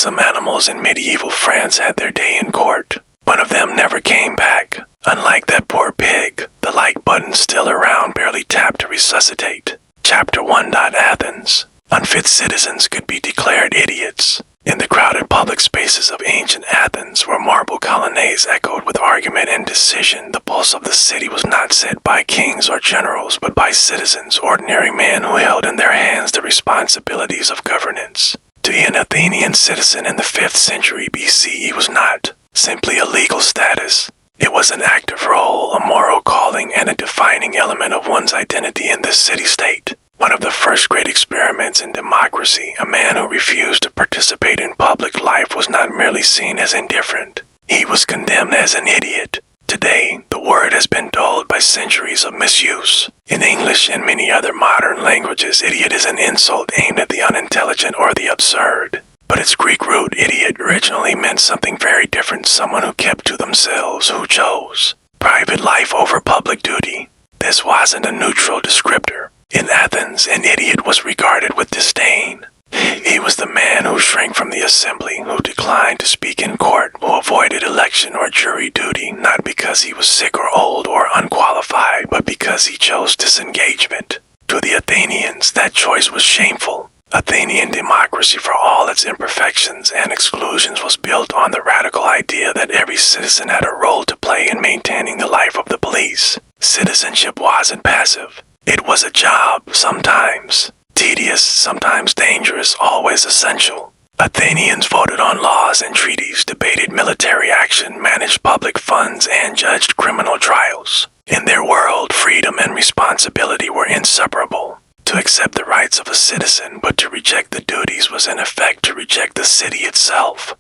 Some animals in medieval France had their day in court. One of them never came back. Unlike that poor pig, the like button still around barely tapped to resuscitate. Chapter 1. Athens. Unfit citizens could be declared idiots. In the crowded public spaces of ancient Athens, where marble colonnades echoed with argument and decision, the pulse of the city was not set by kings or generals, but by citizens, ordinary men who held in their hands the responsibilities of governance. To be an Athenian citizen in the 5th century BCE was not simply a legal status. It was an active role, a moral calling, and a defining element of one's identity in this city-state. One of the first great experiments in democracy, a man who refused to participate in public life was not merely seen as indifferent. He was condemned as an idiot. Today, the word has been dulled by centuries of misuse. In English and many other modern languages, idiot is an insult aimed at the unintelligent or the absurd. But its Greek root, idiot, originally meant something very different, someone who kept to themselves, who chose private life over public duty. This wasn't a neutral descriptor. In Athens, an idiot was regarded with disdain. He was the man who shrank from the assembly, who declined to speak in court, who avoided election or jury duty, not because he was sick or old or unqualified, but because he chose disengagement. To the Athenians, that choice was shameful. Athenian democracy, for all its imperfections and exclusions, was built on the radical idea that every citizen had a role to play in maintaining the life of the police. Citizenship wasn't passive. It was a job, sometimes tedious, sometimes dangerous, always essential. Athenians voted on laws and treaties, debated military action, managed public funds, and judged criminal trials. In their world, freedom and responsibility were inseparable. To accept the rights of a citizen, but to reject the duties was in effect to reject the city itself.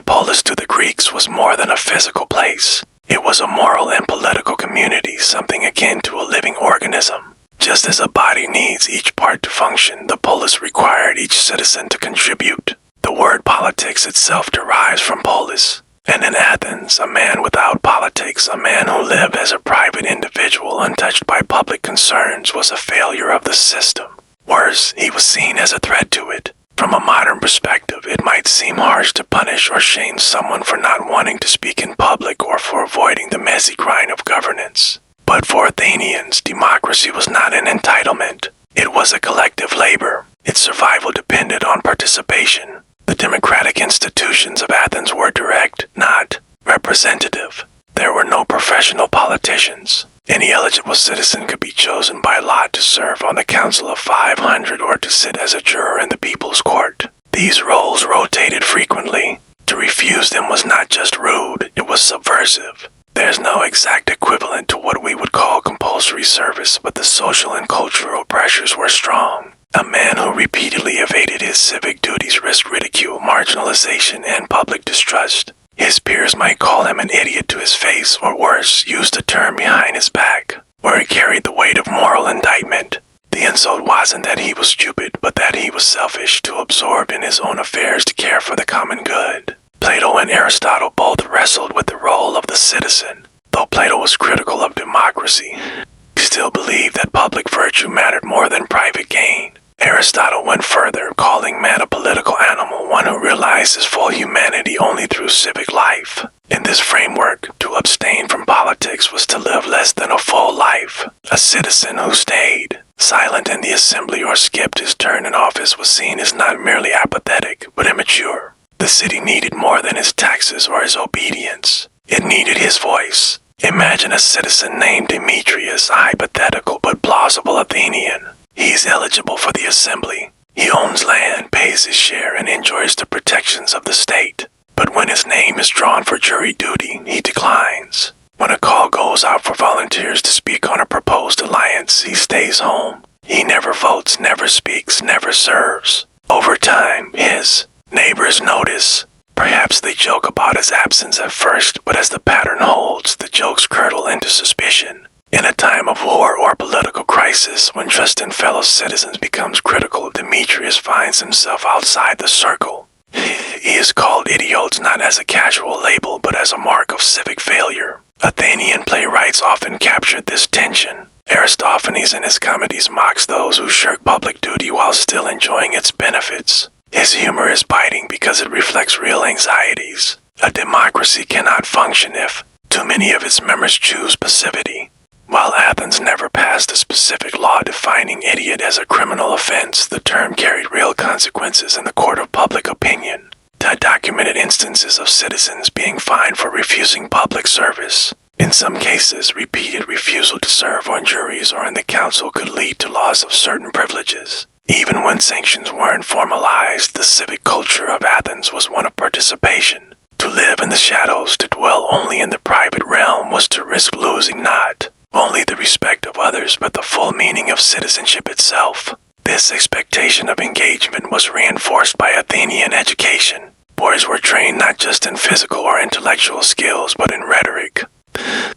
Polis to the Greeks was more than a physical place. It was a moral and political community, something akin to a living organism. Just as a body needs each part to function, the polis required each citizen to contribute. The word politics itself derives from polis. And in Athens, a man without politics, a man who lived as a private individual untouched by public concerns, was a failure of the system. Worse, he was seen as a threat to it. From a modern perspective, it might seem harsh to punish or shame someone for not wanting to speak in public or for avoiding the messy grind of governance. But for Athenians, democracy was not an entitlement. It was a collective labor. Its survival depended on participation. The democratic institutions of Athens were direct, not representative. There were no professional politicians. Any eligible citizen could be chosen by lot to serve on the council of 500 or to sit as a juror in the people's court. These roles rotated frequently. To refuse them was not just rude, it was subversive. There's no exact equivalent to what we would call compulsory service, but the social and cultural pressures were strong. A man who repeatedly evaded his civic duties risked ridicule, marginalization, and public distrust. His peers might call him an idiot to his face, or worse, use the term behind his back, where he carried the weight of moral indictment. The insult wasn't that he was stupid, but that he was selfish, too absorbed in his own affairs to care for the common good. Plato and Aristotle both wrestled with the role of the citizen. Though Plato was critical of democracy, he still believed that public virtue mattered more than private gain. Aristotle went further, calling man a political animal, one who realized his full humanity only through civic life. In this framework, to abstain from politics was to live less than a full life. A citizen who stayed silent in the assembly or skipped his turn in office was seen as not merely apathetic, but immature. The city needed more than his taxes or his obedience. It needed his voice. Imagine a citizen named Demetrius, a hypothetical but plausible Athenian. He is eligible for the assembly. He owns land, pays his share, and enjoys the protections of the state. But when his name is drawn for jury duty, he declines. When a call goes out for volunteers to speak on a proposed alliance, he stays home. He never votes, never speaks, never serves. Over time, his neighbors notice. Perhaps they joke about his absence at first, but as the pattern holds, the jokes curdle into suspicion. In a time of war or political crisis, when trust in fellow citizens becomes critical, Demetrius finds himself outside the circle. He is called idiots not as a casual label, but as a mark of civic failure. Athenian playwrights often captured this tension. Aristophanes in his comedies mocks those who shirk public duty while still enjoying its benefits. His humor is biting because it reflects real anxieties. A democracy cannot function if too many of its members choose passivity. While Athens never passed a specific law defining idiot as a criminal offense, the term carried real consequences in the court of public opinion. Documented instances of citizens being fined for refusing public service. In some cases, repeated refusal to serve on juries or in the council could lead to loss of certain privileges. Even when sanctions weren't formalized, the civic culture of Athens was one of participation. To live in the shadows, to dwell only in the private realm, was to risk losing not only the respect of others but the full meaning of citizenship itself. This expectation of engagement was reinforced by Athenian education. Boys were trained not just in physical or intellectual skills but in rhetoric,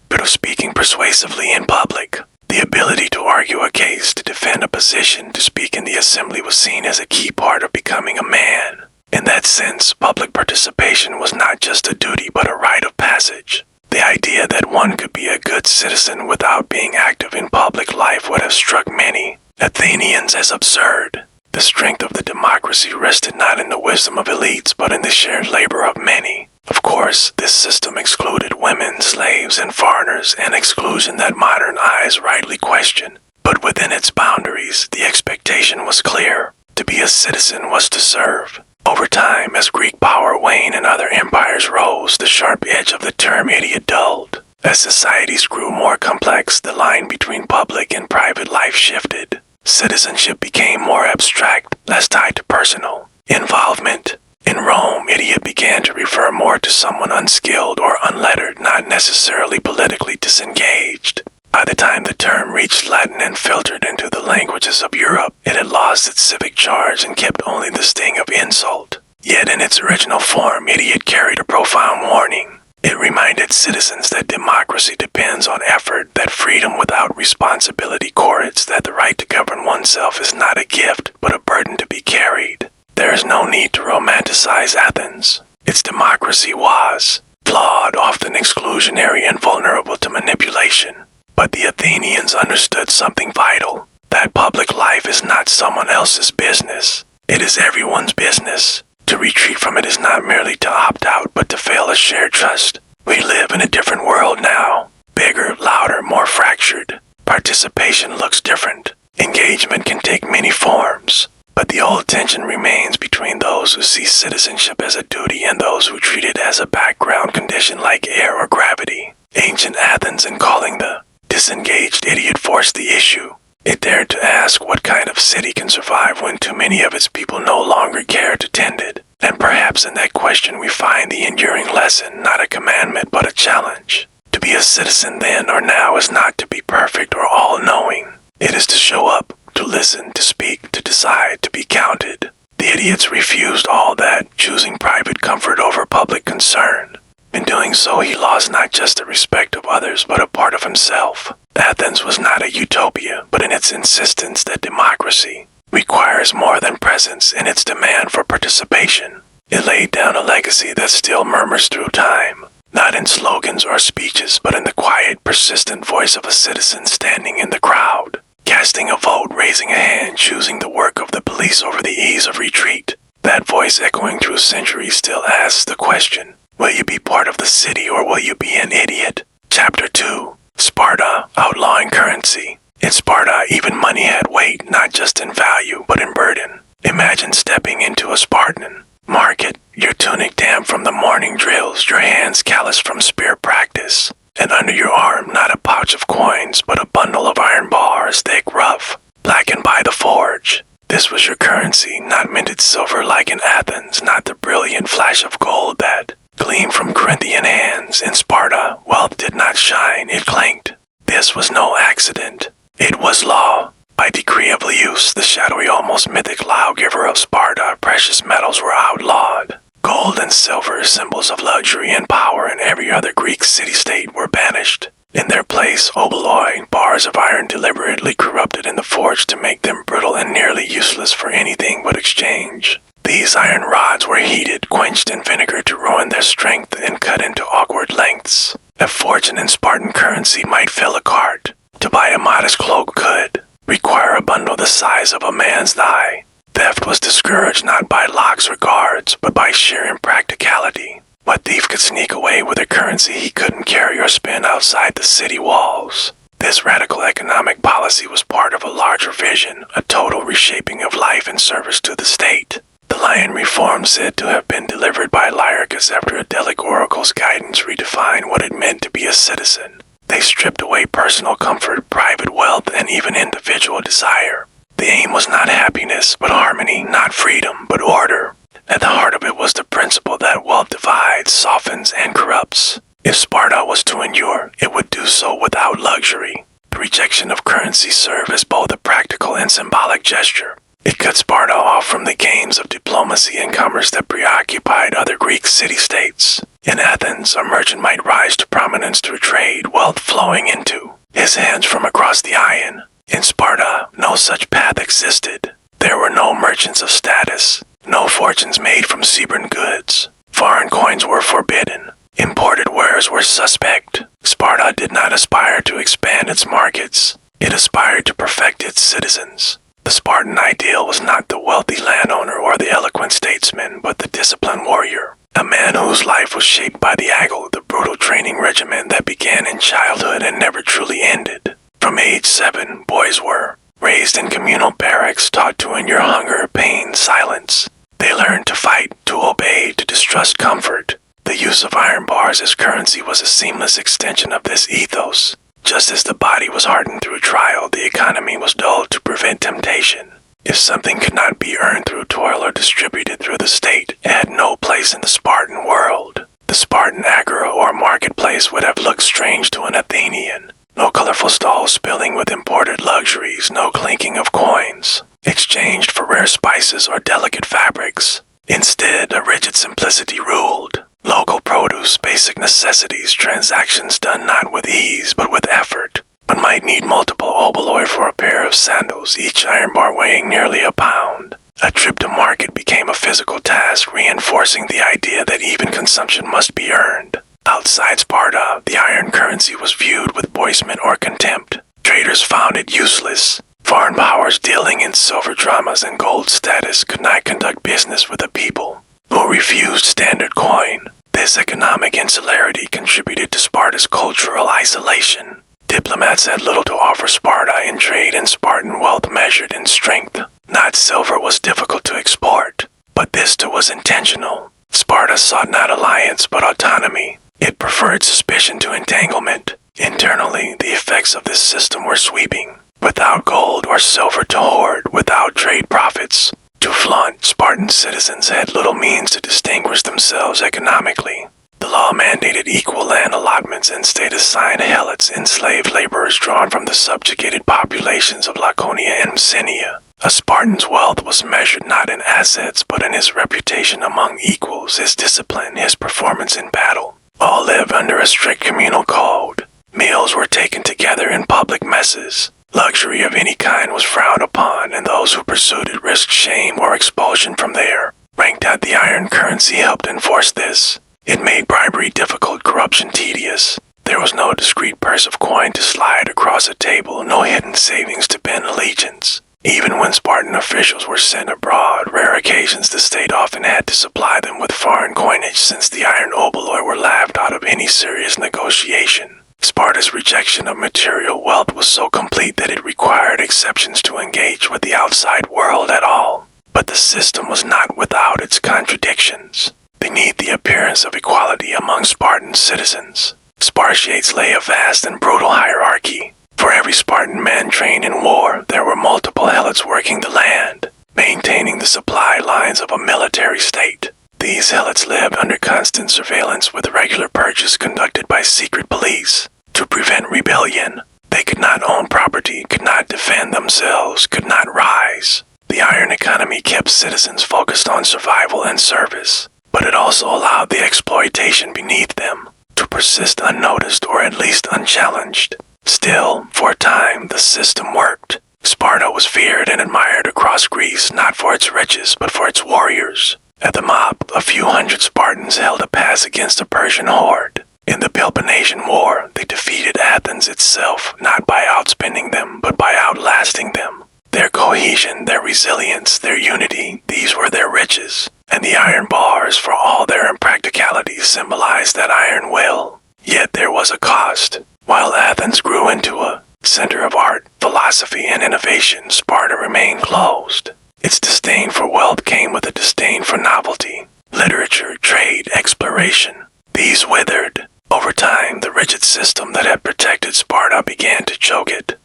but of speaking persuasively in public. The ability to argue a case, to defend a position, to speak in the assembly was seen as a key part of becoming a man. In that sense, public participation was not just a duty but a rite of passage. The idea that one could be a good citizen without being active in public life would have struck many Athenians as absurd. The strength of the democracy rested not in the wisdom of elites but in the shared labor of many. Of course, this system excluded women, slaves, and foreigners, an exclusion that modern eyes rightly question. But within its boundaries, the expectation was clear. To be a citizen was to serve. Over time, as Greek power waned and other empires rose, the sharp edge of the term idiot dulled. As societies grew more complex, the line between public and private life shifted. Citizenship became more abstract, less tied to personal involvement. In Rome, idiot began to refer more to someone unskilled or unlettered, not necessarily politically disengaged. By the time the term reached Latin and filtered into the languages of Europe, it had lost its civic charge and kept only the sting of insult. Yet in its original form, idiot carried a profound warning. It reminded citizens that democracy depends on effort, that freedom without responsibility correlates, that the right to govern oneself is not a gift, but a burden to be carried. There is no need to romanticize Athens. Its democracy was flawed, often exclusionary, and vulnerable to manipulation. But the Athenians understood something vital, that public life is not someone else's business. It is everyone's business. To retreat from it is not merely to opt out, but to fail a shared trust. We live in a different world now. Bigger, louder, more fractured. Participation looks different. Engagement can take many forms. But the old tension remains between those who see citizenship as a duty and those who treat it as a background condition like air or gravity. Ancient Athens, in calling the disengaged idiot, forced the issue. It dared to ask what kind of city can survive when too many of its people no longer care to tend it. And perhaps in that question we find the enduring lesson, not a commandment but a challenge. To be a citizen then or now is not to be perfect or all-knowing. It is to show up, to listen, to speak, to decide, to be counted. The idiots refused all that, choosing private comfort over public concern. In doing so, he lost not just the respect of others, but a part of himself. Athens was not a utopia, but in its insistence that democracy requires more than presence in its demand for participation. It laid down a legacy that still murmurs through time, not in slogans or speeches, but in the quiet, persistent voice of a citizen standing in the crowd, casting a vote, raising a hand, choosing the work of the police over the ease of retreat. That voice, echoing through centuries, still asks the question, will you be part of the city or will you be an idiot? Chapter 2. Sparta, Outlawing Currency. In Sparta, even money had weight, not just in value, but in burden. Imagine stepping into a Spartan market, your tunic damp from the morning drills, your hands calloused from spear practice, and under your arm not a pouch of coins, but a bundle of iron bars, thick, rough, blackened by the forge. This was your currency, not minted silver like in Athens, not the brilliant flash of gold that gleamed from Corinthian hands. In Sparta, wealth did not shine, it clanked. This was no accident. It was law. By decree of Leus, the shadowy, almost mythic lawgiver of Sparta, precious metals were outlawed. Gold and silver, symbols of luxury and power in every other Greek city-state, were banished. In their place, oboloi, bars of iron deliberately corrupted in the forge to make them brittle and nearly useless for anything but exchange. These iron rods were heated, quenched in vinegar to ruin their strength, and cut into awkward lengths. A fortune in Spartan currency might fill a cart. To buy a modest cloak could require a bundle the size of a man's thigh. Theft was discouraged not by locks or guards, but by sheer impracticality. What thief could sneak away with a currency he couldn't carry or spend outside the city walls? This radical economic policy was part of a larger vision, a total reshaping of life in service to the state. The lion reform said to have been delivered by Lycurgus after a Delic oracle's guidance redefined what it meant to be a citizen. They stripped away personal comfort, private wealth, and even individual desire. The aim was not happiness, but harmony, not freedom, but order. At the heart of it was the principle that wealth divides, softens, and corrupts. If Sparta was to endure, it would do so without luxury. The rejection of currency served as both a practical and symbolic gesture. It cut Sparta off from the games of diplomacy and commerce that preoccupied other Greek city-states. In Athens, a merchant might rise to prominence through trade, wealth flowing into his hands from across the Ion. In Sparta, no such path existed. There were no merchants of status, no fortunes made from seaborne goods. Foreign coins were forbidden. Imported wares were suspect. Sparta did not aspire to expand its markets. It aspired to perfect its citizens. The Spartan ideal was not the wealthy landowner or the eloquent statesman, but the disciplined warrior. A man whose life was shaped by the agile, the brutal training regimen that began in childhood and never truly ended. From age 7, boys were raised in communal barracks, taught to endure hunger, pain, silence. They learned to fight, to obey, to distrust comfort. The use of iron bars as currency was a seamless extension of this ethos. Just as the body was hardened through trial, the economy was dulled to prevent temptation. If something could not be earned through toil or distributed through the state, it had no place in the Spartan world. The Spartan agora or marketplace would have looked strange to an Athenian. No colorful stalls spilling with imported luxuries, no clinking of coins, exchanged for rare spices or delicate fabrics. Instead, a rigid simplicity ruled. Local produce, basic necessities, transactions done not with ease, but with effort. One might need multiple oboloi for a pair of sandals, each iron bar weighing nearly a pound. A trip to market became a physical task, reinforcing the idea that even consumption must be earned. Outside Sparta, the iron currency was viewed with abasement or contempt. Traders found it useless. Foreign powers dealing in silver dramas and gold status could not conduct business with the people, who refused standard coin. This economic insularity contributed to Sparta's cultural isolation. Diplomats had little to offer Sparta in trade, and Spartan wealth measured in strength. Not silver was difficult to export, but this too was intentional. Sparta sought not alliance but autonomy. It preferred suspicion to entanglement. Internally, the effects of this system were sweeping. Without gold or silver to hoard, without trade profits to flaunt, Spartan citizens had little means to distinguish themselves economically. The law mandated equal land allotments and state-assigned helots, enslaved laborers drawn from the subjugated populations of Laconia and Messenia. A Spartan's wealth was measured not in assets, but in his reputation among equals, his discipline, his performance in battle. All lived under a strict communal code. Meals were taken together in public messes. Luxury of any kind was frowned upon, and those who pursued it risked shame or expulsion from there. Ranked out the iron currency helped enforce this. It made bribery difficult, corruption tedious. There was no discreet purse of coin to slide across a table, no hidden savings to bend allegiance. Even when Spartan officials were sent abroad, rare occasions the state often had to supply them with foreign coinage, since the iron oboloi were laughed out of any serious negotiation. Sparta's rejection of material wealth was so complete that it required exceptions to engage with the outside world at all. But the system was not without its contradictions. Beneath the appearance of equality among Spartan citizens, Spartiates lay a vast and brutal hierarchy. For every Spartan man trained in war, there were multiple helots working the land, maintaining the supply lines of a military state. These helots lived under constant surveillance with regular purges conducted by secret police to prevent rebellion. They could not own property, could not defend themselves, could not rise. The iron economy kept citizens focused on survival and service, but it also allowed the exploitation beneath them to persist unnoticed or at least unchallenged. Still, for a time, the system worked. Sparta was feared and admired across Greece, not for its riches, but for its warriors. At the mob, a few hundred Spartans held a pass against a Persian horde. In the Peloponnesian War, they defeated Athens itself, not by outspending them, but by outlasting them. Their cohesion, their resilience, their unity, these were their riches. And the iron bars, for all their impracticality, symbolized that iron will. Yet there was a cost. While Athens grew into a center of art, philosophy, and innovation, Sparta remained closed. Its disdain for wealth came with a disdain for novelty, literature, trade, exploration. These withered. Over time, the rigid system that had protected Sparta began to choke it.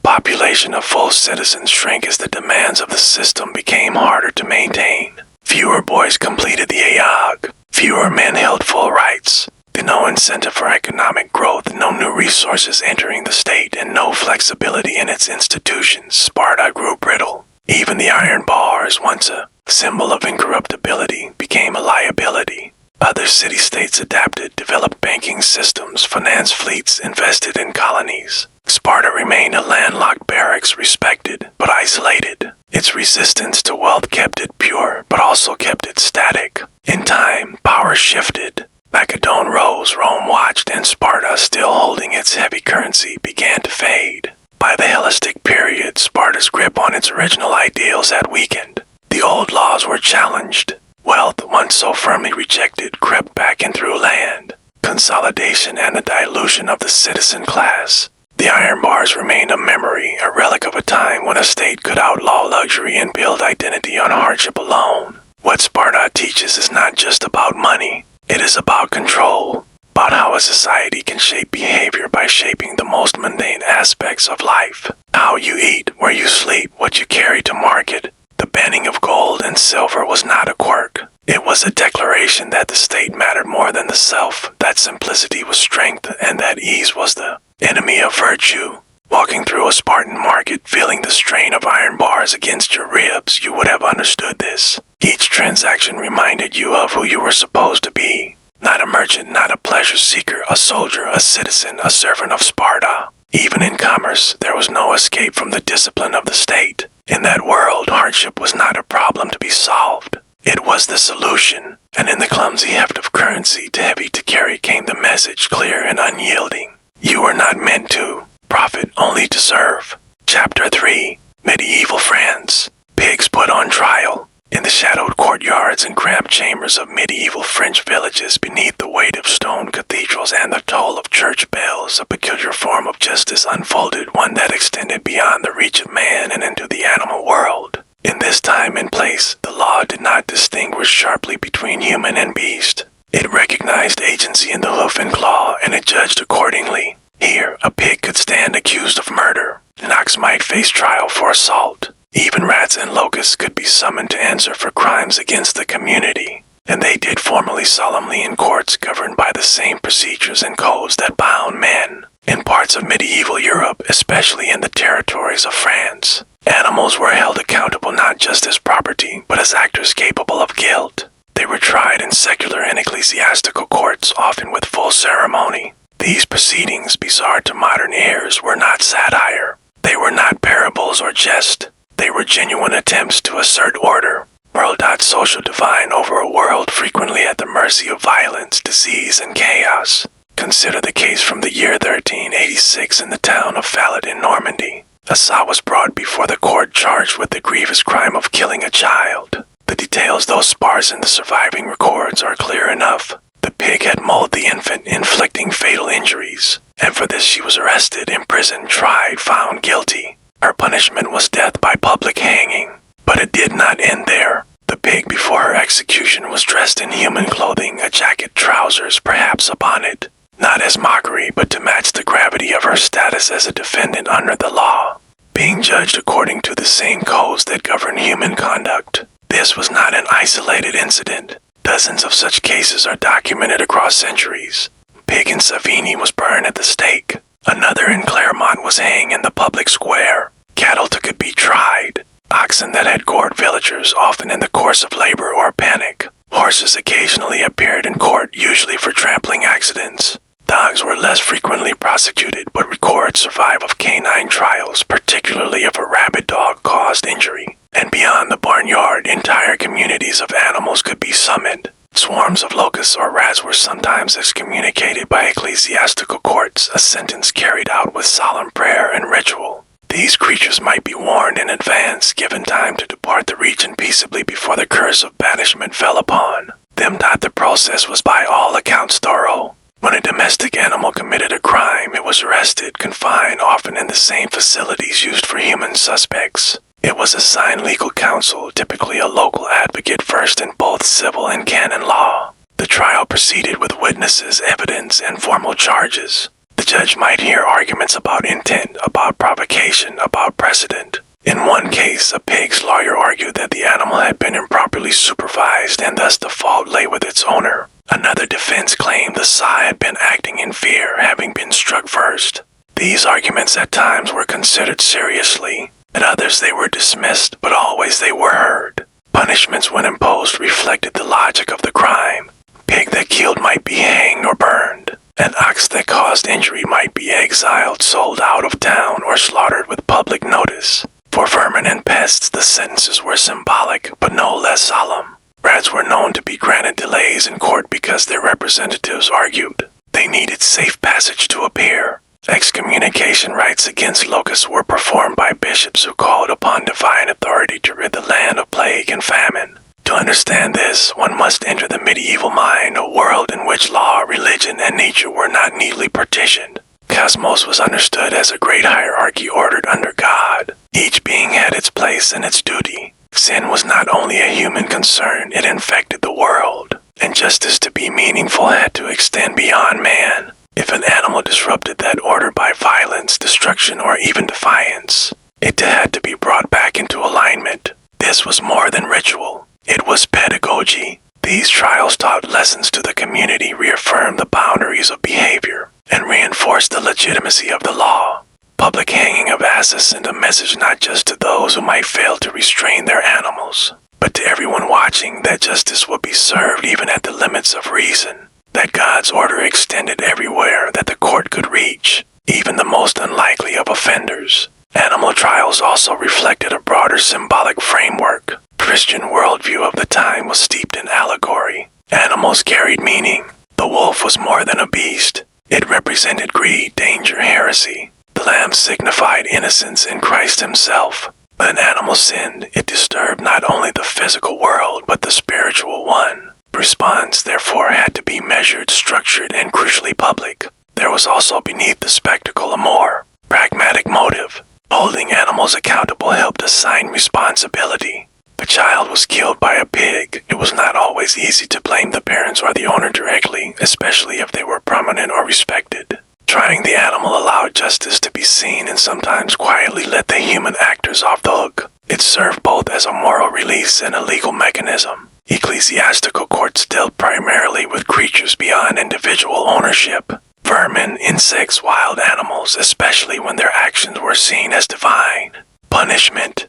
Population of full citizens shrank as the demands of the system became harder to maintain. Fewer boys completed the AOG. Fewer men held full rights. No incentive for economic growth, no new resources entering the state, and no flexibility in its institutions. Sparta grew brittle. Even the iron bars, once a symbol of incorruptibility, became a liability. Other city-states adapted, developed banking systems, financed fleets, invested in colonies. Sparta remained a landlocked barracks, respected but isolated. Its resistance to wealth kept it pure, but also kept it static. In time, power shifted. Macedon rose, Rome watched, and Sparta, still holding its heavy currency, began to fade. By the Hellenistic period, Sparta's grip on its original ideals had weakened. The old laws were challenged. Wealth, once so firmly rejected, crept back in through land. Consolidation and the dilution of the citizen class. The iron bars remained a memory, a relic of a time when a state could outlaw luxury and build identity on hardship alone. What Sparta teaches is not just about money. It is about control, about how a society can shape behavior by shaping the most mundane aspects of life. How you eat, where you sleep, what you carry to market. The banning of gold and silver was not a quirk. It was a declaration that the state mattered more than the self, that simplicity was strength, and that ease was the enemy of virtue. Walking through a Spartan market, feeling the strain of iron bars against your ribs, you would have understood this. Each transaction reminded you of who you were supposed to be. Not a merchant, not a pleasure seeker, a soldier, a citizen, a servant of Sparta. Even in commerce, there was no escape from the discipline of the state. In that world, hardship was not a problem to be solved. It was the solution, and in the clumsy heft of currency, too heavy to carry, came the message, clear and unyielding. You were not meant to profit, only to serve. Chapter 3. Medieval France. Pigs put on trial. In the shadowed courtyards and cramped chambers of medieval French villages, beneath the weight of stone cathedrals and the toll of church bells, a peculiar form of justice unfolded, one that extended beyond the reach of man and into the animal world. In this time and place, the law did not distinguish sharply between human and beast. It recognized agency in the hoof and claw, and it judged accordingly. Here, a pig could stand accused of murder. An ox might face trial for assault. Even rats and locusts could be summoned to answer for crimes against the community. And they did formally solemnly in courts governed by the same procedures and codes that bound men. In parts of medieval Europe, especially in the territories of France, animals were held accountable not just as property, but as actors capable of guilt. They were tried in secular and ecclesiastical courts, often with full ceremony. These proceedings, bizarre to modern ears, were not satire. They were not parables or jest. They were genuine attempts to assert order. World.social divine over a world frequently at the mercy of violence, disease, and chaos. Consider the case from the year 1386 in the town of Fallet in Normandy. A sot was brought before the court charged with the grievous crime of killing a child. The details, though sparse in the surviving records, are clear enough. The pig had mauled the infant, inflicting fatal injuries, and for this she was arrested, imprisoned, tried, found guilty. Her punishment was death by public hanging. But it did not end there. The pig before her execution was dressed in human clothing, a jacket, trousers, perhaps a bonnet, not as mockery, but to match the gravity of her status as a defendant under the law, being judged according to the same codes that govern human conduct. This was not an isolated incident. Dozens of such cases are documented across centuries. Pig in Savigny was burned at the stake. Another in Clermont was hanged in the public square. Cattle could be tried. Oxen that had gored villagers, often in the course of labor or panic. Horses occasionally appeared in court, usually for trampling accidents. Dogs were less frequently prosecuted, but records survive of canine trials, particularly if a rabid dog caused injury. And beyond the barnyard, entire communities of animals could be summoned. Swarms of locusts or rats were sometimes excommunicated by ecclesiastical courts, a sentence carried out with solemn prayer and ritual. These creatures might be warned in advance, given time to depart the region peaceably before the curse of banishment fell upon them. The process was by all accounts thorough. When a domestic animal committed a crime, it was arrested, confined, often in the same facilities used for human suspects. It was assigned legal counsel, typically a local advocate versed in both civil and canon law. The trial proceeded with witnesses, evidence, and formal charges. The judge might hear arguments about intent, about provocation, about precedent. In one case, a pig's lawyer argued that the animal had been improperly supervised and thus the fault lay with its owner. Another defense claimed the sow had been acting in fear, having been struck first. These arguments at times were considered seriously. At others they were dismissed, but always they were heard. Punishments when imposed reflected the logic of the crime. Pig that killed might be hanged or burned. An ox that caused injury might be exiled, sold out of town, or slaughtered with public notice. For vermin and pests, the sentences were symbolic, but no less solemn. Rats were known to be granted delays in court because their representatives argued they needed safe passage to appear. Excommunication rites against locusts were performed by bishops who called upon divine authority to rid the land of plague and famine. To understand this, one must enter the medieval mind, a world in which law, religion, and nature were not neatly partitioned. Cosmos was understood as a great hierarchy ordered under God. Each being had its place and its duty. Sin was not only a human concern, it infected the world. And justice to be meaningful had to extend beyond man. If an animal disrupted that order by violence, destruction, or even defiance, it had to be brought back into alignment. This was more than ritual. It was pedagogy. These trials taught lessons to the community, reaffirmed the boundaries of behavior, and reinforced the legitimacy of the law. Public hanging of asses sent a message not just to those who might fail to restrain their animals, but to everyone watching that justice would be served even at the limits of reason, that God's order extended everywhere that the court could reach, even the most unlikely of offenders. Animal trials also reflected a broader symbolic framework. Christian worldview of the time was steeped in allegory. Animals carried meaning. The wolf was more than a beast. It represented greed, danger, heresy. The lamb signified innocence in Christ himself. When an animal sinned, it disturbed not only the physical world, but the spiritual one. Response, therefore, had to be measured, structured, and crucially public. There was also beneath the spectacle a more pragmatic motive. Holding animals accountable helped assign responsibility. If a child was killed by a pig, it was not always easy to blame the parents or the owner directly, especially if they were prominent or respected. Trying the animal allowed justice to be seen and sometimes quietly let the human actors off the hook. It served both as a moral release and a legal mechanism. Ecclesiastical courts dealt primarily with creatures beyond individual ownership. Vermin, insects, wild animals, especially when their actions were seen as divine. Punishment.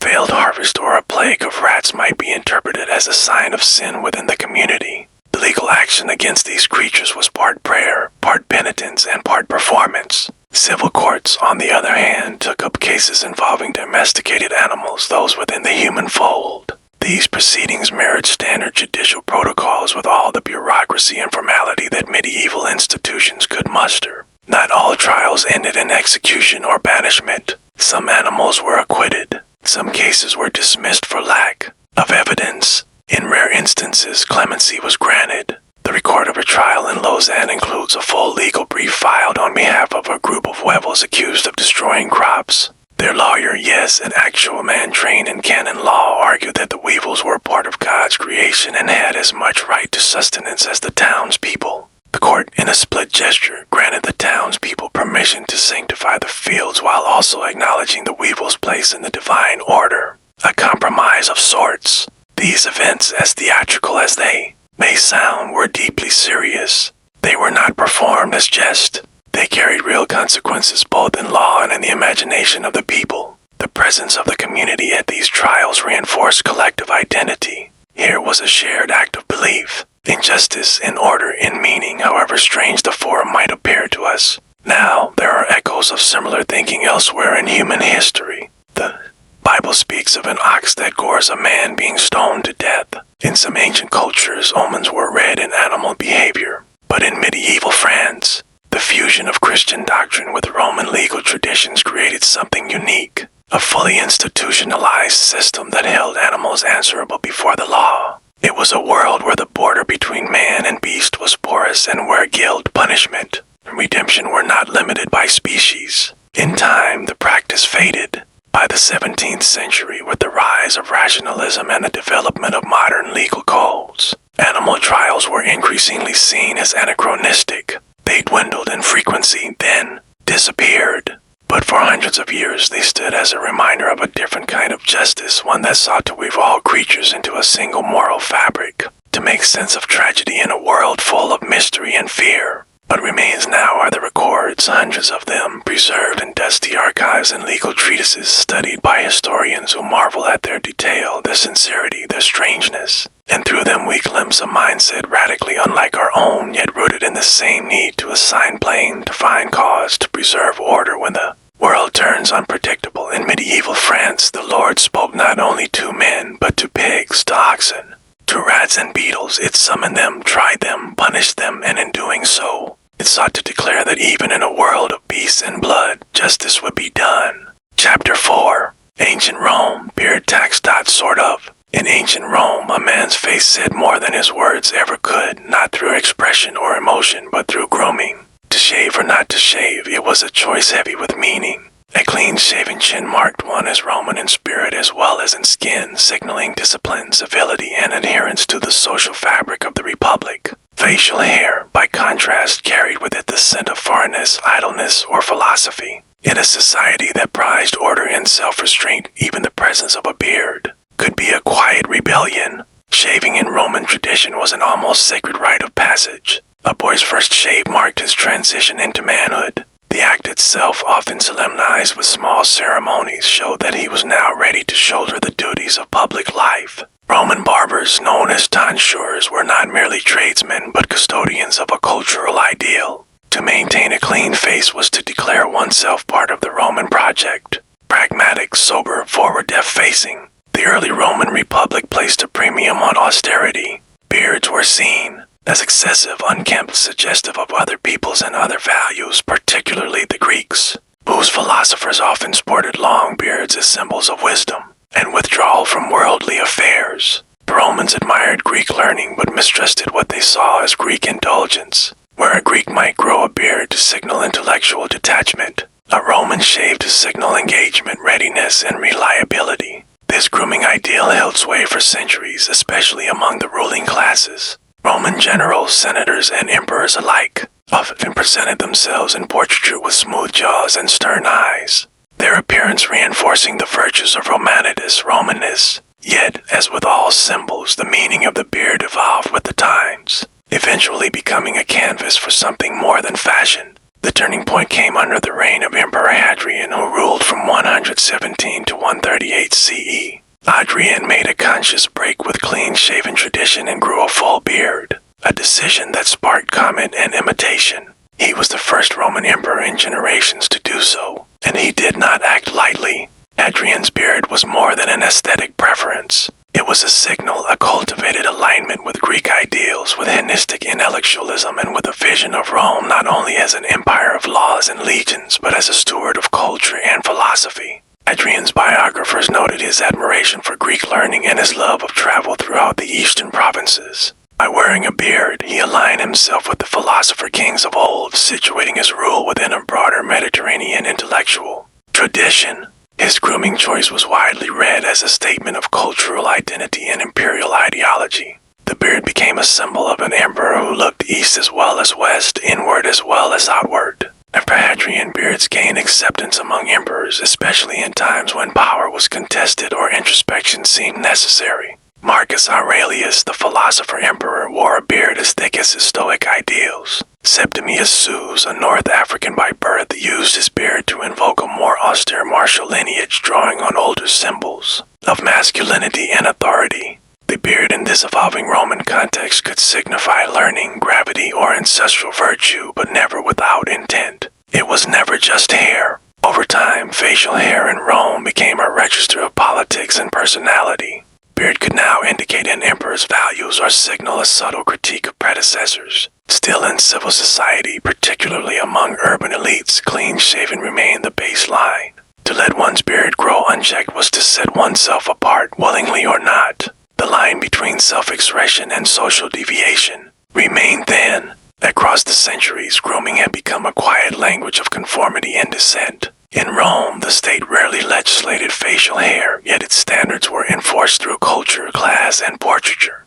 Failed harvest or a plague of rats might be interpreted as a sign of sin within the community. The legal action against these creatures was part prayer, part penitence, and part performance. Civil courts, on the other hand, took up cases involving domesticated animals, those within the human fold. These proceedings mirrored standard judicial protocols with all the bureaucracy and formality that medieval institutions could muster. Not all trials ended in execution or banishment. Some animals were acquitted. Some cases were dismissed for lack of evidence. In rare instances, clemency was granted. The record of a trial in Lausanne includes a full legal brief filed on behalf of a group of weevils accused of destroying crops. Their lawyer, yes, an actual man trained in canon law, argued that the weevils were part of God's creation and had as much right to sustenance as the townspeople. The court, in a split gesture, granted the townspeople permission to sanctify the fields while also acknowledging the weevils' place in the divine order. A compromise of sorts. These events, as theatrical as they may sound, were deeply serious. They were not performed as jest. They carried real consequences both in law and in the imagination of the people. The presence of the community at these trials reinforced collective identity. Here was a shared act of belief, in justice, in order, in meaning, however strange the form might appear to us. Now, there are echoes of similar thinking elsewhere in human history. The Bible speaks of an ox that gores a man being stoned to death. In some ancient cultures, omens were read in animal behavior. But in medieval France, the fusion of Christian doctrine with Roman legal traditions created something unique, a fully institutionalized system that held animals answerable before the law. It was a world where the border between man and beast was porous and where guilt, punishment, and redemption were not limited by species. In time, the practice faded. By the 17th century, with the rise of rationalism and the development of modern legal codes, animal trials were increasingly seen as anachronistic. They dwindled in frequency, then disappeared. But for hundreds of years, they stood as a reminder of a different kind of justice, one that sought to weave all creatures into a single moral fabric, to make sense of tragedy in a world full of mystery and fear. What remains now are the records, hundreds of them, preserved in dusty archives and legal treatises studied by historians who marvel at their detail, their sincerity, their strangeness. And through them we glimpse a mindset radically unlike our own, yet rooted in the same need to assign blame, to find cause, to preserve order when the world turns unpredictable. In medieval France, the Lord spoke not only to men, but to pigs, to oxen, to rats and beetles. It summoned them, tried them, punished them, and in doing so, it sought to declare that even in a world of beasts and blood, justice would be done. Chapter 4. Ancient Rome, beard tax. Sort of. In ancient Rome, a man's face said more than his words ever could, not through expression or emotion, but through grooming. To shave or not to shave, it was a choice heavy with meaning. A clean-shaven chin marked one as Roman in spirit as well as in skin, signaling discipline, civility, and adherence to the social fabric of the republic. Facial hair, by contrast, carried with it the scent of foreignness, idleness, or philosophy. In a society that prized order and self-restraint, even the presence of a beard could be a quiet rebellion. Shaving in Roman tradition was an almost sacred rite of passage. A boy's first shave marked his transition into manhood. The act itself, often solemnized with small ceremonies, showed that he was now ready to shoulder the duties of public life. Roman barbers, known as tonsures, were not merely tradesmen but custodians of a cultural ideal. To maintain a clean face was to declare oneself part of the Roman project. Pragmatic, sober, forward, deaf-facing, the early Roman Republic placed a premium on austerity. Beards were seen as excessive, unkempt, suggestive of other peoples and other values, particularly the Greeks, whose philosophers often sported long beards as symbols of wisdom and withdrawal from worldly affairs. The Romans admired Greek learning but mistrusted what they saw as Greek indulgence, where a Greek might grow a beard to signal intellectual detachment. A Roman shaved to signal engagement, readiness, and reliability. This grooming ideal held sway for centuries, especially among the ruling classes. Roman generals, senators, and emperors alike often presented themselves in portraiture with smooth jaws and stern eyes, their appearance reinforcing the virtues of Romanness. Yet, as with all symbols, the meaning of the beard evolved with the times, eventually becoming a canvas for something more than fashion. The turning point came under the reign of Emperor Hadrian, who ruled from 117 to 138 CE. Hadrian made a conscious break with clean-shaven tradition and grew a full beard, a decision that sparked comment and imitation. He was the first Roman emperor in generations to do so, and he did not act lightly. Hadrian's beard was more than an aesthetic preference. It was a signal, a cultivated alignment with Greek ideals, with Hellenistic intellectualism, and with a vision of Rome not only as an empire of laws and legions, but as a steward of culture and philosophy. Hadrian's biographers noted his admiration for Greek learning and his love of travel throughout the eastern provinces. By wearing a beard, he aligned himself with the philosopher kings of old, situating his rule within a broader Mediterranean intellectual tradition. His grooming choice was widely read as a statement of cultural identity and imperial ideology. The beard became a symbol of an emperor who looked east as well as west, inward as well as outward. After Hadrian, beards gained acceptance among emperors, especially in times when power was contested or introspection seemed necessary. Marcus Aurelius, the philosopher-emperor, wore a beard as thick as his Stoic ideals. Septimius Seus, a North African by birth, used his beard to invoke a more austere martial lineage, drawing on older symbols of masculinity and authority. The beard in this evolving Roman context could signify learning, gravity, or ancestral virtue, but never without intent. It was never just hair. Over time, facial hair in Rome became a register of politics and personality. beard could now indicate an emperor's values or signal a subtle critique of predecessors. Still, in civil society, particularly among urban elites, clean-shaven remained the baseline. To let one's beard grow unchecked was to set oneself apart, willingly or not. The line between self-expression and social deviation remained thin. Across the centuries, grooming had become a quiet language of conformity and dissent. In Rome, the state rarely legislated facial hair, yet its standards were enforced through culture, class, and portraiture.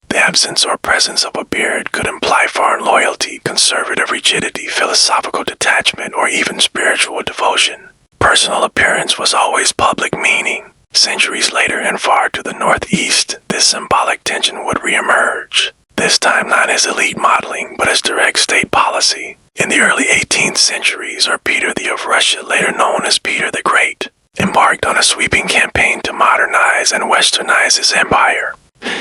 The absence or presence of a beard could imply foreign loyalty, conservative rigidity, philosophical detachment, or even spiritual devotion. Personal appearance was always public meaning. Centuries later and far to the northeast, this symbolic tension would reemerge. This time not as elite modeling, but as direct state policy. In the early 18th century, Tsar Peter I of Russia, later known as Peter the Great, embarked on a sweeping campaign to modernize and westernize his empire.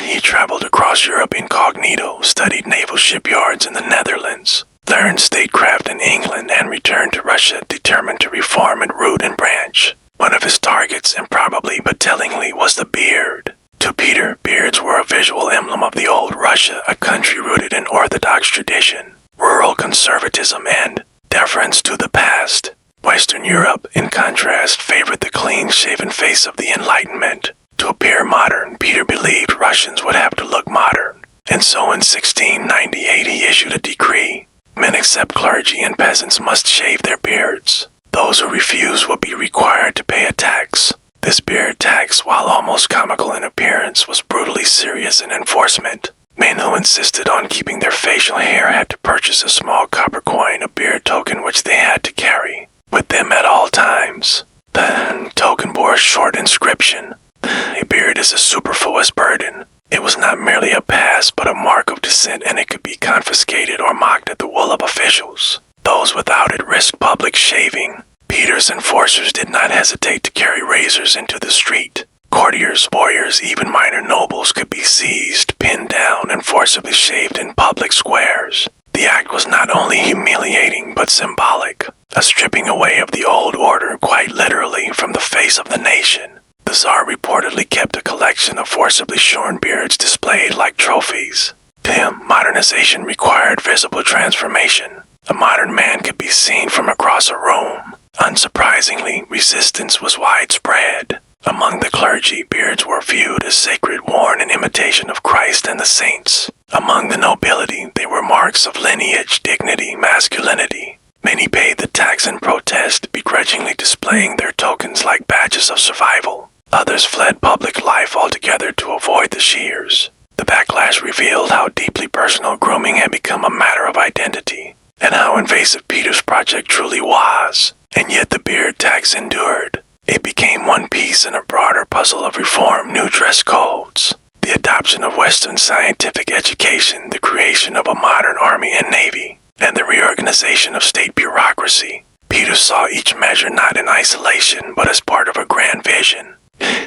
He traveled across Europe incognito, studied naval shipyards in the Netherlands, learned statecraft in England, and returned to Russia determined to reform at root and branch. One of his targets, improbably but tellingly, was the beard. To Peter, beards were a visual emblem of the old Russia, a country rooted in orthodox tradition, rural conservatism, and deference to the past. Western Europe, in contrast, favored the clean-shaven face of the Enlightenment. To appear modern, Peter believed Russians would have to look modern, and so in 1698 he issued a decree. Men except clergy and peasants must shave their beards. Those who refused would be required to pay a tax. This beard tax, while almost comical in appearance, was brutally serious in enforcement. Men who insisted on keeping their facial hair had to purchase a small copper coin, a beard token which they had to carry with them at all times. The token bore a short inscription: "A beard is a superfluous burden." It was not merely a pass, but a mark of descent, and it could be confiscated or mocked at the will of officials. Those without it risked public shaving. Peter's enforcers did not hesitate to carry razors into the street. Courtiers, boyars, even minor nobles could be seized, pinned down, and forcibly shaved in public squares. The act was not only humiliating, but symbolic, a stripping away of the old order, quite literally, from the face of the nation. The Tsar reportedly kept a collection of forcibly shorn beards displayed like trophies. To him, modernization required visible transformation. A modern man could be seen from across a room. Unsurprisingly, resistance was widespread. Among the clergy, beards were viewed as sacred, worn in imitation of Christ and the saints. Among the nobility, they were marks of lineage, dignity, masculinity. Many paid the tax in protest, begrudgingly displaying their tokens like badges of survival. Others fled public life altogether to avoid the shears. The backlash revealed how deeply personal grooming had become a matter of identity, and how invasive Peter's project truly was. And yet the beard tax endured. It became one piece in a broader puzzle of reform: new dress codes, the adoption of Western scientific education, the creation of a modern army and navy, and the reorganization of state bureaucracy. Peter saw each measure not in isolation, but as part of a grand vision.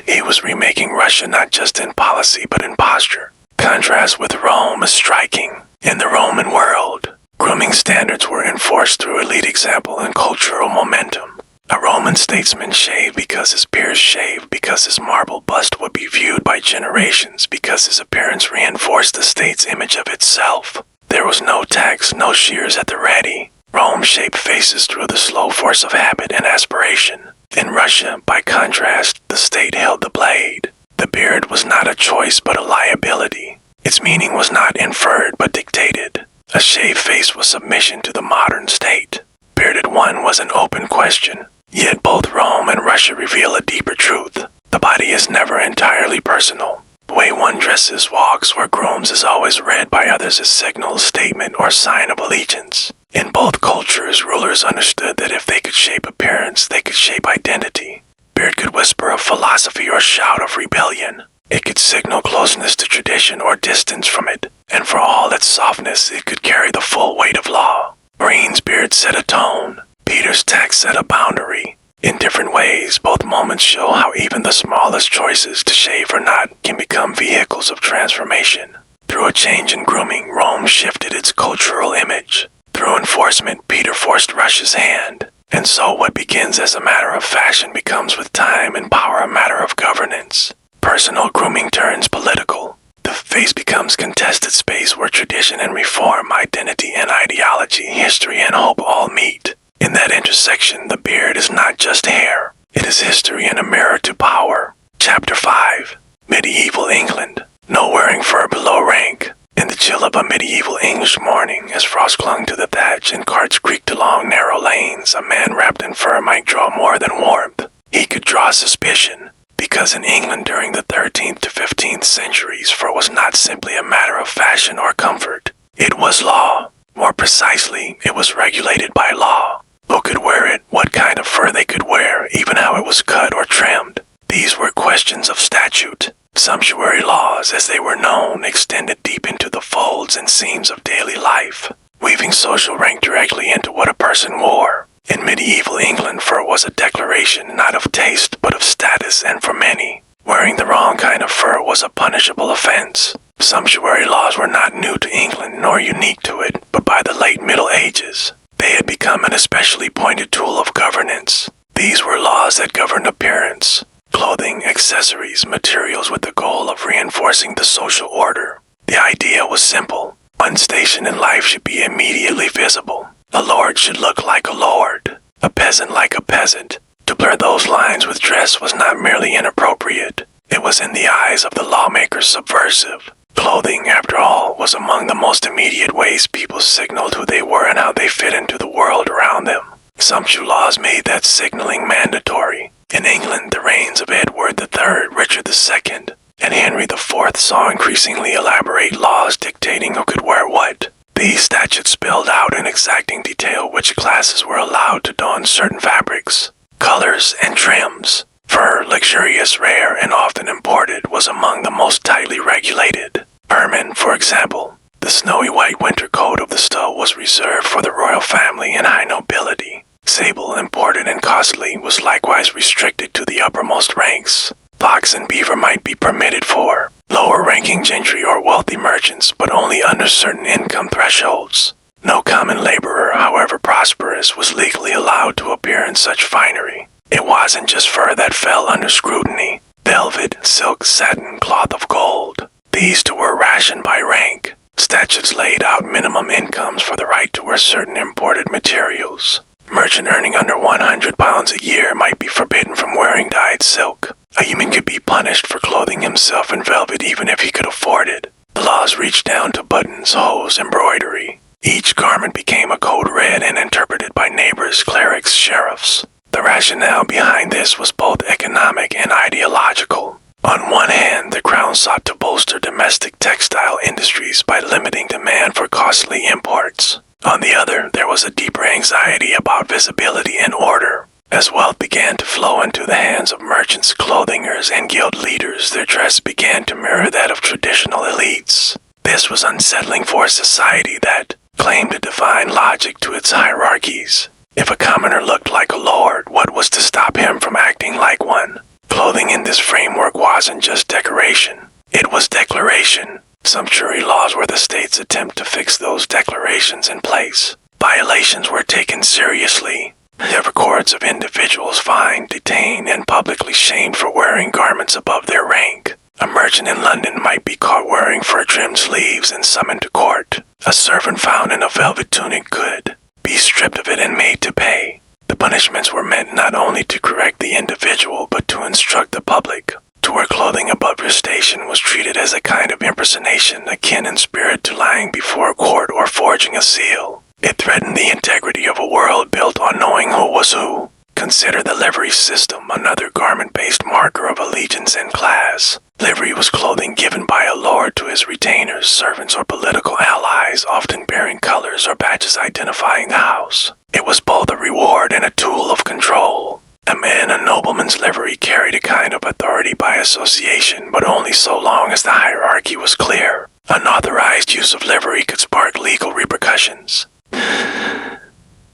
He was remaking Russia not just in policy, but in posture. Contrast with Rome is striking. In the Roman world, grooming standards were enforced through elite example and cultural momentum. A Roman statesman shaved because his peers shaved, because his marble bust would be viewed by generations, because his appearance reinforced the state's image of itself. There was no tax, no shears at the ready. Rome shaped faces through the slow force of habit and aspiration. In Russia, by contrast, the state held the blade. The beard was not a choice but a liability. Its meaning was not inferred but dictated. A shaved face was submission to the modern state. Bearded one was an open question. Yet both Rome and Russia reveal a deeper truth. The body is never entirely personal. The way one dresses, walks, or grooms is always read by others as signal, statement, or sign of allegiance. In both cultures, rulers understood that if they could shape appearance, they could shape identity. Beard could whisper of philosophy or shout of rebellion. It could signal closeness to tradition or distance from it, and for all its softness, it could carry the full weight of law. Green's beard set a tone. Peter's tax set a boundary. In different ways, both moments show how even the smallest choices, to shave or not, can become vehicles of transformation. Through a change in grooming, Rome shifted its cultural image. Through enforcement, Peter forced Russia's hand. And so what begins as a matter of fashion becomes with time and power a matter of governance. personal grooming turns political. The face becomes contested space where tradition and reform, identity and ideology, history and hope all meet. In that intersection, the beard is not just hair. It is history and a mirror to power. Chapter 5. Medieval England. No wearing fur below rank. In the chill of a medieval English morning, as frost clung to the thatch and carts creaked along narrow lanes, a man wrapped in fur might draw more than warmth. He could draw suspicion, because in England during the 13th to 15th centuries, fur was not simply a matter of fashion or comfort. It was law. More precisely, it was regulated by law. Who could wear it, what kind of fur they could wear, even how it was cut or trimmed. These were questions of statute. Sumptuary laws, as they were known, extended deep into the folds and seams of daily life, weaving social rank directly into what a person wore. In medieval England, fur was a declaration not of taste but of status, and for many, wearing the wrong kind of fur was a punishable offense. Sumptuary laws were not new to England nor unique to it, but by the late Middle Ages, they had become an especially pointed tool of governance. These were laws that governed appearance, clothing, accessories, materials with the goal of reinforcing the social order. The idea was simple. One station in life should be immediately visible. A lord should look like a lord, a peasant like a peasant. To blur those lines with dress was not merely inappropriate. It was in the eyes of the lawmakers subversive. Clothing, after all, was among the most immediate ways people signaled who they were and how they fit into the world around them. Sumptuary laws made that signaling mandatory. In England, the reigns of Edward III, Richard II, and Henry IV saw increasingly elaborate laws dictating who could wear what. These statutes spelled out in exacting detail which classes were allowed to don certain fabrics, colors, and trims. Fur, luxurious, rare, and often imported, was among the most tightly regulated. Ermine, for example, the snowy white winter coat of the Stowe, was reserved for the royal family and high nobility. Sable, imported and costly, was likewise restricted to the uppermost ranks. Fox and beaver might be permitted for lower-ranking gentry or wealthy merchants, but only under certain income thresholds. No common laborer, however prosperous, was legally allowed to appear in such finery. It wasn't just fur that fell under scrutiny. Velvet, silk, satin, cloth of gold. These too were rationed by rank. Statutes laid out minimum incomes for the right to wear certain imported materials. Merchant earning under £100 a year might be forbidden from wearing dyed silk. A human could be punished for clothing himself in velvet even if he could afford it. The laws reached down to buttons, hose, embroidery. Each garment became a code read and interpreted by neighbors, clerics, sheriffs. The rationale behind this was both economic and ideological. On one hand, the crown sought to bolster domestic textile industries by limiting demand for costly imports. On the other, there was a deeper anxiety about visibility and order. As wealth began to flow into the hands of merchants, clothingers, and guild leaders, their dress began to mirror that of traditional elites. This was unsettling for a society that claimed to define logic to its hierarchies. If a commoner looked like a lord, what was to stop him from acting like one? Clothing in this framework wasn't just decoration. It was declaration. Sumptuary laws were the state's attempt to fix those declarations in place. Violations were taken seriously. There were records of individuals fined, detained, and publicly shamed for wearing garments above their rank. A merchant in London might be caught wearing fur-trimmed sleeves and summoned to court. A servant found in a velvet tunic could be stripped of it and made to pay. The punishments were meant not only to correct the individual, but to instruct the public. To wear clothing above your station was treated as a kind of impersonation akin in spirit to lying before a court or forging a seal. It threatened the integrity of a world built on knowing who was who. Consider the livery system, another garment-based marker of allegiance and class. Livery was clothing given by a lord to his retainers, servants, or political allies, often bearing colors or badges identifying the house. It was both a reward and a tool of control. A man in a nobleman's livery carried a kind of authority by association, but only so long as the hierarchy was clear. Unauthorized use of livery could spark legal repercussions.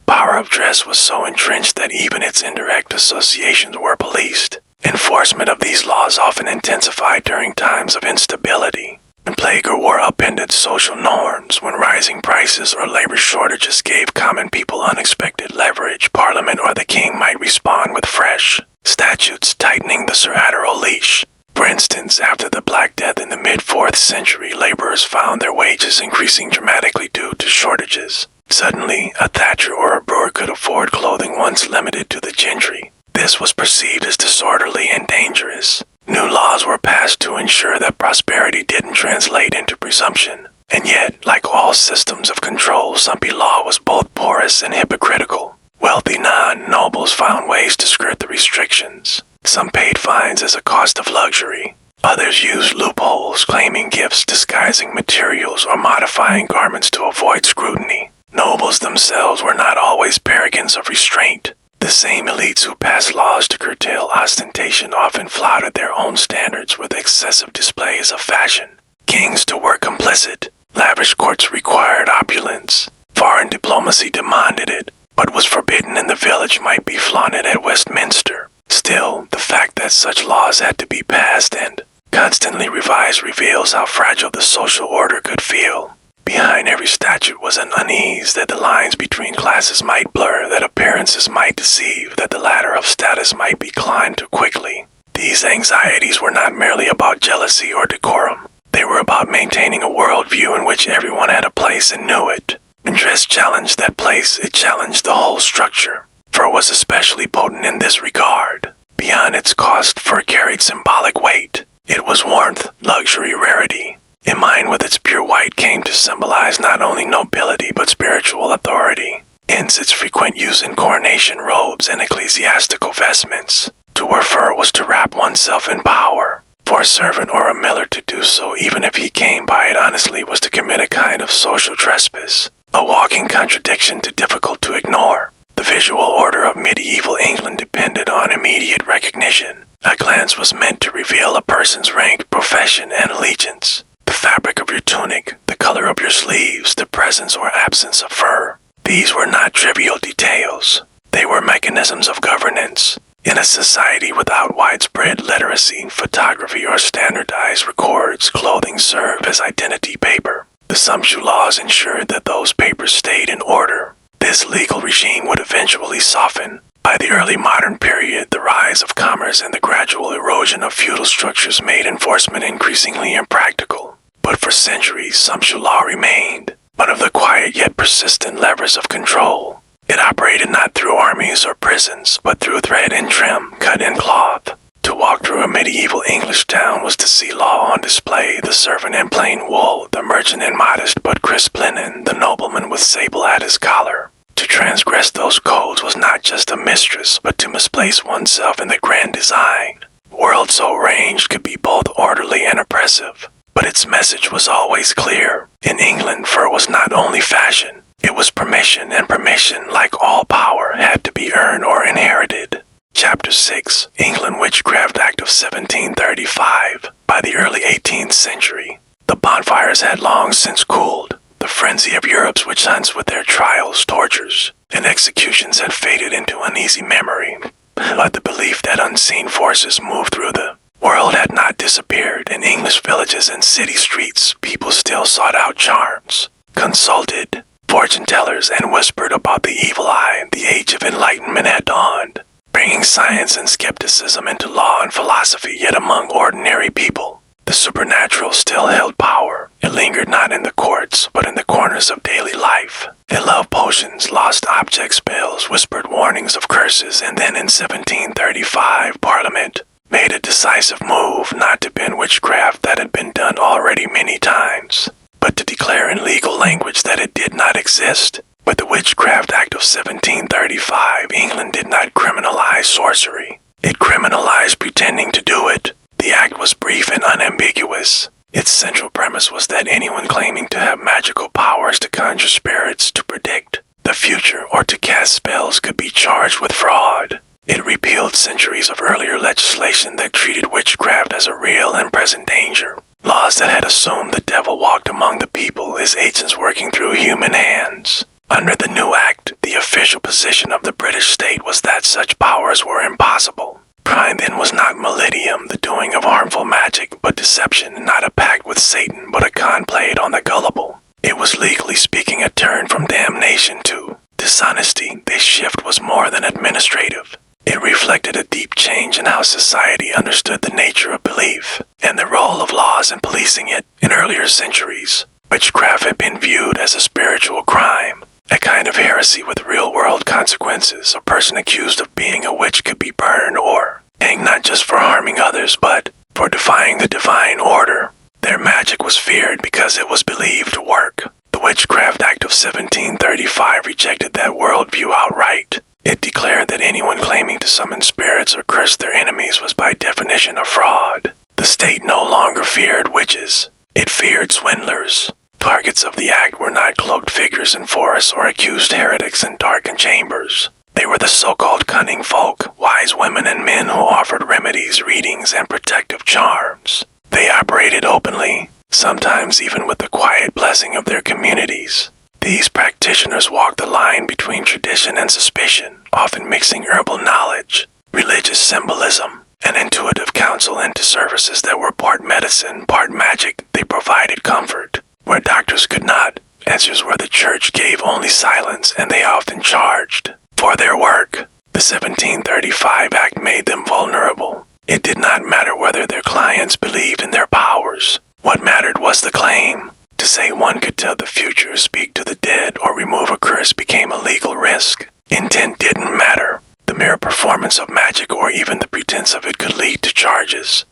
Power of dress was so entrenched that even its indirect associations were policed. Enforcement of these laws often intensified during times of instability. The plague or war upended social norms. When rising prices or labor shortages gave common people unexpected leverage, Parliament or the king might respond with fresh statutes tightening the suradral leash. For instance, after the Black Death in the mid-4th century, laborers found their wages increasing dramatically due to shortages. Suddenly, a thatcher or a brewer could afford clothing once limited to the gentry. This was perceived as disorderly and dangerous. New laws were passed to ensure that prosperity didn't translate into presumption. And yet, like all systems of control, some law was both porous and hypocritical. Wealthy non-nobles found ways to skirt the restrictions. Some paid fines as a cost of luxury. Others used loopholes, claiming gifts, disguising materials, or modifying garments to avoid scrutiny. Nobles themselves were not always paragons of restraint. The same elites who passed laws to curtail ostentation often flouted their own standards with excessive displays of fashion. Kings too were complicit. Lavish courts required opulence. Foreign diplomacy demanded it. What was forbidden in the village might be flaunted at Westminster. Still, the fact that such laws had to be passed and constantly revised reveals how fragile the social order could feel. Behind every statute was an unease that the lines between classes might blur, that appearances might deceive, that the ladder of status might be climbed too quickly. These anxieties were not merely about jealousy or decorum. They were about maintaining a worldview in which everyone had a place and knew it. When dress challenged that place, it challenged the whole structure. Fur was especially potent in this regard. Beyond its cost, fur carried symbolic weight. It was warmth, luxury, rarity. In mind with its pure white came to symbolize not only nobility but spiritual authority. Hence its frequent use in coronation robes and ecclesiastical vestments. To wear fur was to wrap oneself in power. For a servant or a miller to do so, even if he came by it honestly, was to commit a kind of social trespass. A walking contradiction too difficult to ignore. The visual order of medieval England depended on immediate recognition. A glance was meant to reveal a person's rank, profession, and allegiance. The fabric of your tunic, the color of your sleeves, the presence or absence of fur. These were not trivial details. They were mechanisms of governance. In a society without widespread literacy, photography, or standardized records, clothing served as identity paper. The sumptu laws ensured that those papers stayed in order. This legal regime would eventually soften. By the early modern period, the rise of commerce and the gradual erosion of feudal structures made enforcement increasingly impractical. But for centuries, sumptu law remained, one of the quiet yet persistent levers of control. It operated not through armies or prisons, but through thread and trim, cut in cloth. To walk through a medieval English town was to see law on display, the servant in plain wool, the merchant in modest but crisp linen, the nobleman with sable at his collar. To transgress those codes was not just a mistress, but to misplace oneself in the grand design. A world so arranged could be both orderly and oppressive, but its message was always clear. In England, fur was not only fashion, it was permission, and permission, like all power, had to be earned or inherited. Chapter 6, England Witchcraft Act of 1735. By the early 18th century, the bonfires had long since cooled. The frenzy of Europe's witch hunts with their trials, tortures, and executions had faded into uneasy memory. But the belief that unseen forces moved through the world had not disappeared. In English villages and city streets, people still sought out charms, consulted fortune tellers, and whispered about the evil eye. The age of enlightenment had dawned, bringing science and skepticism into law and philosophy, yet among ordinary people. The supernatural still held power. It lingered not in the courts, but in the corners of daily life. It loved potions, lost object spells, whispered warnings of curses, and then in 1735, Parliament made a decisive move not to ban witchcraft that had been done already many times, but to declare in legal language that it did not exist. With the Witchcraft Act of 1735, England did not criminalize sorcery. It criminalized pretending to do it. The act was brief and unambiguous. Its central premise was that anyone claiming to have magical powers to conjure spirits, to predict the future, or to cast spells could be charged with fraud. It repealed centuries of earlier legislation that treated witchcraft as a real and present danger. Laws that had assumed the devil walked among the people, his agents working through human hands. Under the new act, the official position of the British state was that such powers were impossible. Crime then was not malidium, the doing of harmful magic, but deception, not a pact with Satan, but a con played on the gullible. It was legally speaking a turn from damnation to dishonesty. This shift was more than administrative. It reflected a deep change in how society understood the nature of belief and the role of laws in policing it. In earlier centuries, witchcraft had been viewed as a spiritual crime, a kind of heresy with real-world consequences. A person accused of being a witch could be burned or hanged, not just for harming others, but for defying the divine order. Their magic was feared because it was believed to work. The Witchcraft Act of 1735 rejected that worldview outright. It declared that anyone claiming to summon spirits or curse their enemies was by definition a fraud. The state no longer feared witches. It feared swindlers. Targets of the act were not cloaked figures in forests or accused heretics in darkened chambers. They were the so-called cunning folk, wise women and men who offered remedies, readings, and protective charms. They operated openly, sometimes even with the quiet blessing of their communities. These practitioners walked the line between tradition and suspicion, often mixing herbal knowledge, religious symbolism, and intuitive counsel into services that were part medicine, part magic. They provided comfort where doctors could not, answers where the church gave only silence, and they often charged for their work. The 1735 Act made them vulnerable. It did not matter whether their clients believed in their powers. What mattered was the claim. To say one could tell the future, speak to the dead, or remove a curse became a legal risk. Intent didn't matter. The mere performance of magic or even the pretense of it could lead to charges.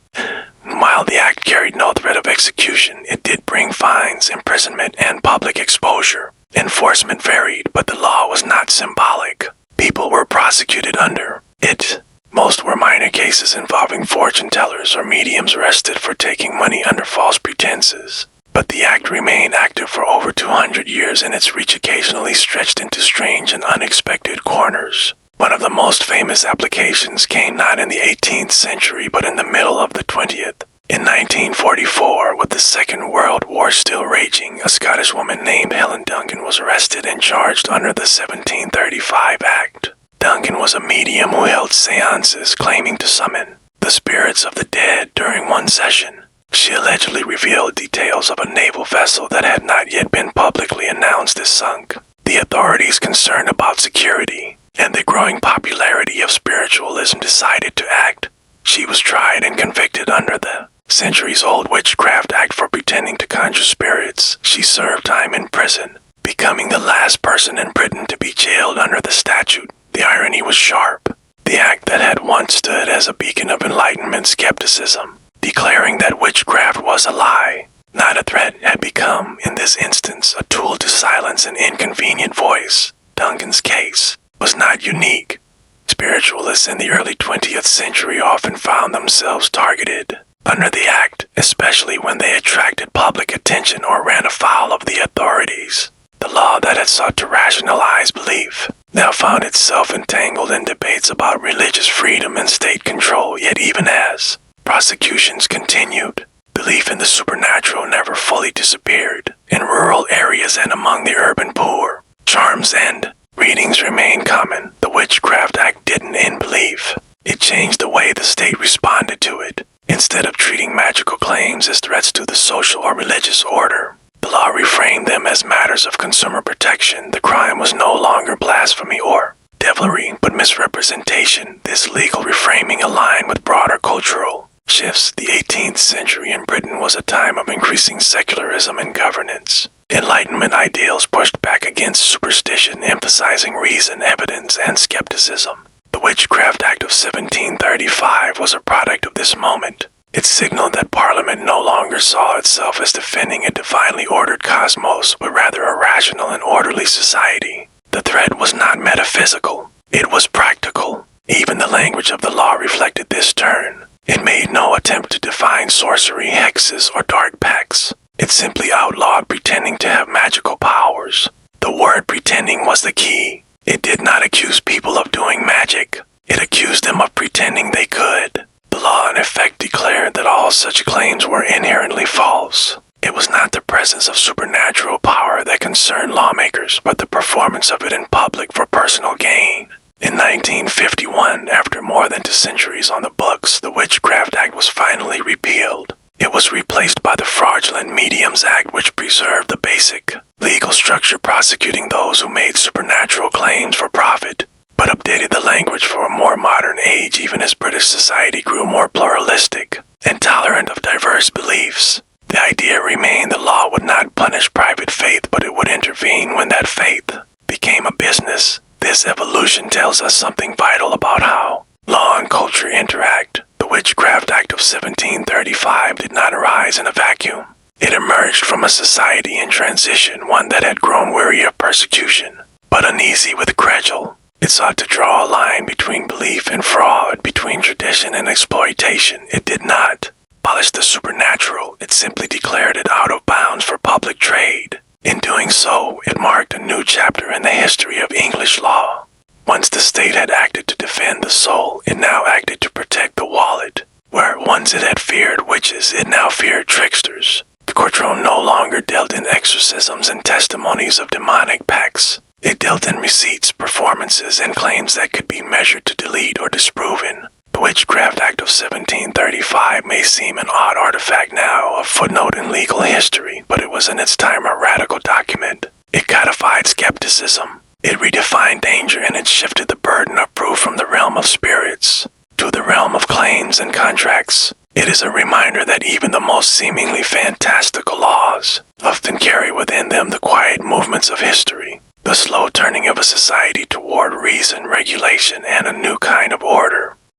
While the act carried no threat of execution, it did bring fines, imprisonment, and public exposure. Enforcement varied, but the law was not symbolic. People were prosecuted under it. Most were minor cases involving fortune tellers or mediums arrested for taking money under false pretenses. But the act remained active for over 200 years, and its reach occasionally stretched into strange and unexpected corners. One of the most famous applications came not in the 18th century, but in the middle of the 20th. In 1944, with the Second World War still raging, a Scottish woman named Helen Duncan was arrested and charged under the 1735 Act. Duncan was a medium who held seances claiming to summon the spirits of the dead. During one session, she allegedly revealed details of a naval vessel that had not yet been publicly announced as sunk. The authorities, concerned about security and the growing popularity of spiritualism, decided to act. She was tried and convicted under the centuries-old Witchcraft Act for pretending to conjure spirits. She served time in prison, becoming the last person in Britain to be jailed under the statute. The irony was sharp. The act that had once stood as a beacon of Enlightenment skepticism, declaring that witchcraft was a lie, not a threat, had become, in this instance, a tool to silence an inconvenient voice. Duncan's case was not unique. Spiritualists in the early 20th century often found themselves targeted under the act, especially when they attracted public attention or ran afoul of the authorities. The law that had sought to rationalize belief now found itself entangled in debates about religious freedom and state control. Yet even as prosecutions continued, belief in the supernatural never fully disappeared. In rural areas and among the urban poor, charms and readings remained common. The Witchcraft Act didn't end belief. It changed the way the state responded to it. Instead of treating magical claims as threats to the social or religious order, the law reframed them as matters of consumer protection. The crime was no longer blasphemy or devilry, but misrepresentation. This legal reframing aligned with broader cultural shifts. The 18th century in Britain was a time of increasing secularism and governance. Enlightenment ideals pushed back against superstition, emphasizing reason, evidence, and skepticism. The Witchcraft Act of 1735 was a product of this moment. It signaled that Parliament no longer saw itself as defending a divinely ordered cosmos, but rather a rational and orderly society. The threat was not metaphysical. It was practical. Even the language of the law reflected this turn. It made no attempt to define sorcery, hexes, or dark pacts. It simply outlawed pretending to have magical powers. The word pretending was the key. It did not accuse people of doing magic. It accused them of pretending they could. The law in effect declared that all such claims were inherently false. It was not the presence of supernatural power that concerned lawmakers, but the performance of it in public for personal gain. In 1951, after more than 2 centuries on the books, the Witchcraft Act was finally repealed. It was replaced by the Fraudulent Mediums Act, which preserved the basic legal structure prosecuting those who made supernatural claims for profit. but updated the language for a more modern age even as British society grew more pluralistic and tolerant of diverse beliefs. The idea remained the law would not punish private faith, but it would intervene when that faith became a business. This evolution tells us something vital about how law and culture interact. The Witchcraft Act of 1735 did not arise in a vacuum. It emerged from a society in transition, one that had grown weary of persecution, but uneasy with credule. It sought to draw a line between belief and fraud, between tradition and exploitation. It did not abolish the supernatural, it simply declared it out of bounds for public trade. In doing so, it marked a new chapter in the history of English law. Once the state had acted to defend the soul, it now acted to protect the wallet. Where once it had feared witches, it now feared tricksters. The courtroom no longer dealt in exorcisms and testimonies of demonic pacts. It dealt in receipts, performances, and claims that could be measured to delete or disproven. The Witchcraft Act of 1735 may seem an odd artifact now, a footnote in legal history, but it was in its time a radical document. It codified skepticism. It redefined danger, and it shifted the burden of proof from the realm of spirits to the realm of claims and contracts. It is a reminder that even the most seemingly fantastical laws often carry within them the quiet movements of history, the slow turning of a society toward reason, regulation, and a new kind of order.